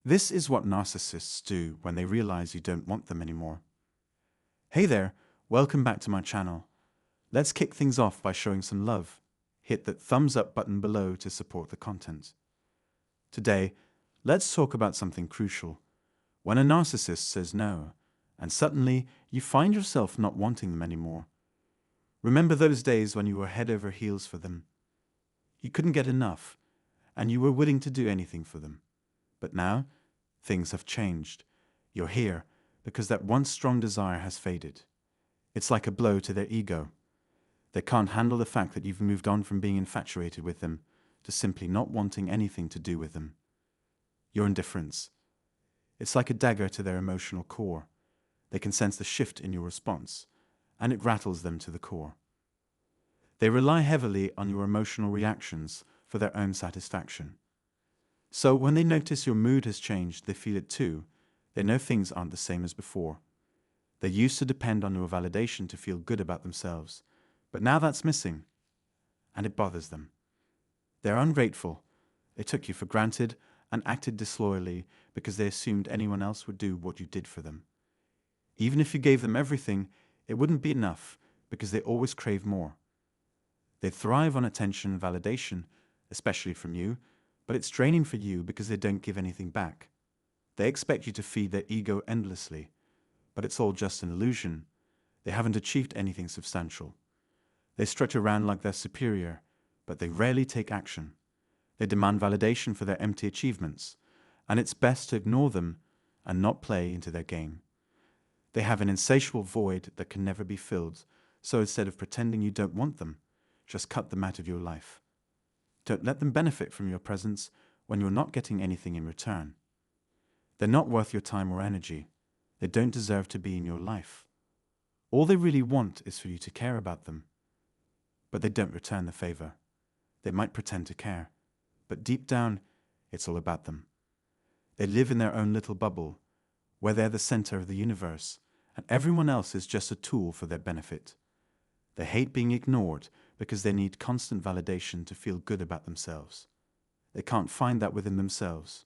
This is what narcissists do when they realize you don't want them anymore. Hey there, welcome back to my channel. Let's kick things off by showing some love. Hit that thumbs up button below to support the content. Today, let's talk about something crucial. When a narcissist says no, and suddenly you find yourself not wanting them anymore. Remember those days when you were head over heels for them? You couldn't get enough, and you were willing to do anything for them. But now, things have changed. You're here because that once strong desire has faded. It's like a blow to their ego. They can't handle the fact that you've moved on from being infatuated with them to simply not wanting anything to do with them. Your indifference. It's like a dagger to their emotional core. They can sense the shift in your response, and it rattles them to the core. They rely heavily on your emotional reactions for their own satisfaction. So when they notice your mood has changed, they feel it too. They know things aren't the same as before. They used to depend on your validation to feel good about themselves, but now that's missing, and it bothers them. They're ungrateful. They took you for granted and acted disloyally because they assumed anyone else would do what you did for them. Even if you gave them everything, it wouldn't be enough because they always crave more. They thrive on attention and validation, especially from you, but it's draining for you because they don't give anything back. They expect you to feed their ego endlessly, but it's all just an illusion. They haven't achieved anything substantial. They strut around like they're superior, but they rarely take action. They demand validation for their empty achievements, and it's best to ignore them and not play into their game. They have an insatiable void that can never be filled, so instead of pretending you don't want them, just cut them out of your life. Don't let them benefit from your presence when you're not getting anything in return. They're not worth your time or energy. They don't deserve to be in your life. All they really want is for you to care about them. But they don't return the favor. They might pretend to care, but deep down, it's all about them. They live in their own little bubble, where they're the center of the universe, and everyone else is just a tool for their benefit. They hate being ignored because they need constant validation to feel good about themselves. They can't find that within themselves.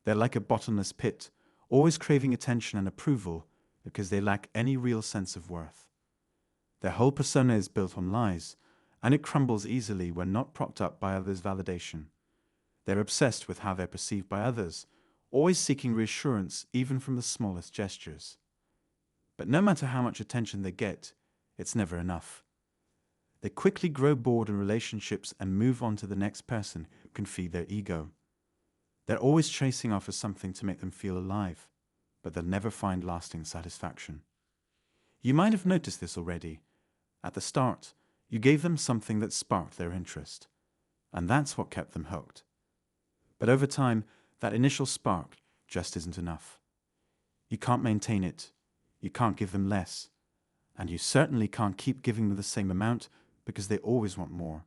They're like a bottomless pit, always craving attention and approval because they lack any real sense of worth. Their whole persona is built on lies, and it crumbles easily when not propped up by others' validation. They're obsessed with how they're perceived by others, always seeking reassurance even from the smallest gestures. But no matter how much attention they get, it's never enough. They quickly grow bored in relationships and move on to the next person who can feed their ego. They're always chasing after something to make them feel alive, but they'll never find lasting satisfaction. You might have noticed this already. At the start, you gave them something that sparked their interest, and that's what kept them hooked. But over time, that initial spark just isn't enough. You can't maintain it, you can't give them less, and you certainly can't keep giving them the same amount because they always want more.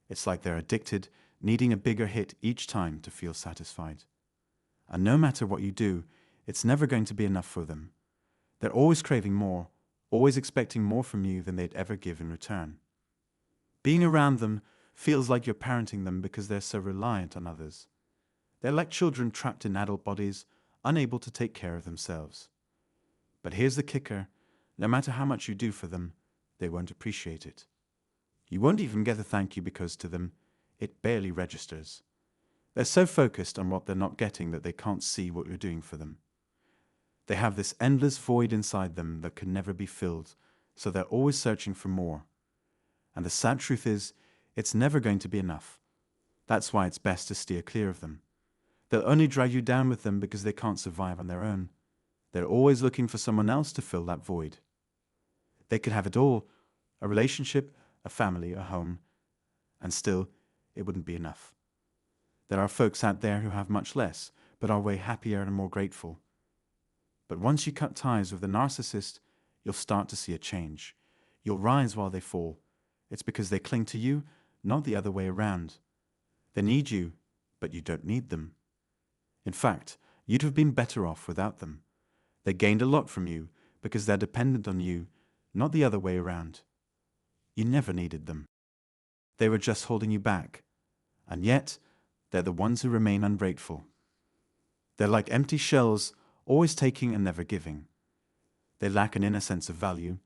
It's like they're addicted, needing a bigger hit each time to feel satisfied. And no matter what you do, it's never going to be enough for them. They're always craving more, always expecting more from you than they'd ever give in return. Being around them feels like you're parenting them because they're so reliant on others. They're like children trapped in adult bodies, unable to take care of themselves. But here's the kicker: no matter how much you do for them, they won't appreciate it. You won't even get a thank you because to them, it barely registers. They're so focused on what they're not getting that they can't see what you're doing for them. They have this endless void inside them that can never be filled, so they're always searching for more. And the sad truth is, it's never going to be enough. That's why it's best to steer clear of them. They'll only drag you down with them because they can't survive on their own. They're always looking for someone else to fill that void. They could have it all: a relationship, a family, a home, and still, it wouldn't be enough. There are folks out there who have much less, but are way happier and more grateful. But once you cut ties with the narcissist, you'll start to see a change. You'll rise while they fall. It's because they cling to you, not the other way around. They need you, but you don't need them. In fact, you'd have been better off without them. They gained a lot from you because they're dependent on you, not the other way around. You never needed them. They were just holding you back, and yet they're the ones who remain ungrateful. They're like empty shells, always taking and never giving. They lack an inner sense of value,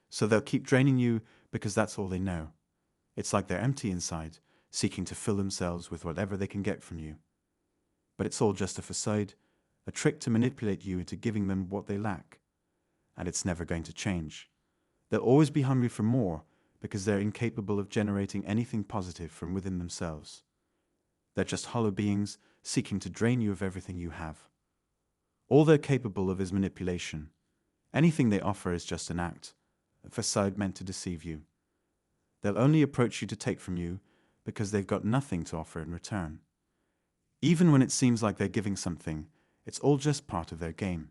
so they'll keep draining you because that's all they know. It's like they're empty inside, seeking to fill themselves with whatever they can get from you. But it's all just a facade, a trick to manipulate you into giving them what they lack. And it's never going to change. They'll always be hungry for more because they're incapable of generating anything positive from within themselves. They're just hollow beings seeking to drain you of everything you have. All they're capable of is manipulation. Anything they offer is just an act, a facade meant to deceive you. They'll only approach you to take from you because they've got nothing to offer in return. Even when it seems like they're giving something, it's all just part of their game.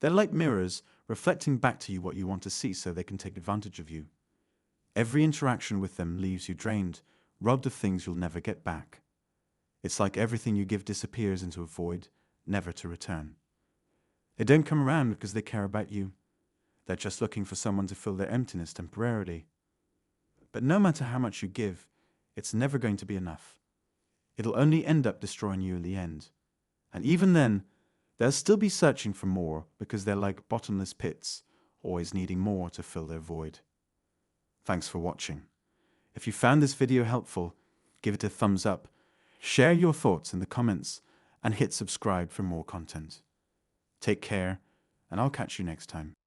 They're like mirrors, reflecting back to you what you want to see so they can take advantage of you. Every interaction with them leaves you drained, robbed of things you'll never get back. It's like everything you give disappears into a void, never to return. They don't come around because they care about you. They're just looking for someone to fill their emptiness temporarily. But no matter how much you give, it's never going to be enough. It'll only end up destroying you in the end. And even then, they'll still be searching for more because they're like bottomless pits, always needing more to fill their void. Thanks for watching. If you found this video helpful, give it a thumbs up, share your thoughts in the comments, and hit subscribe for more content. Take care, and I'll catch you next time.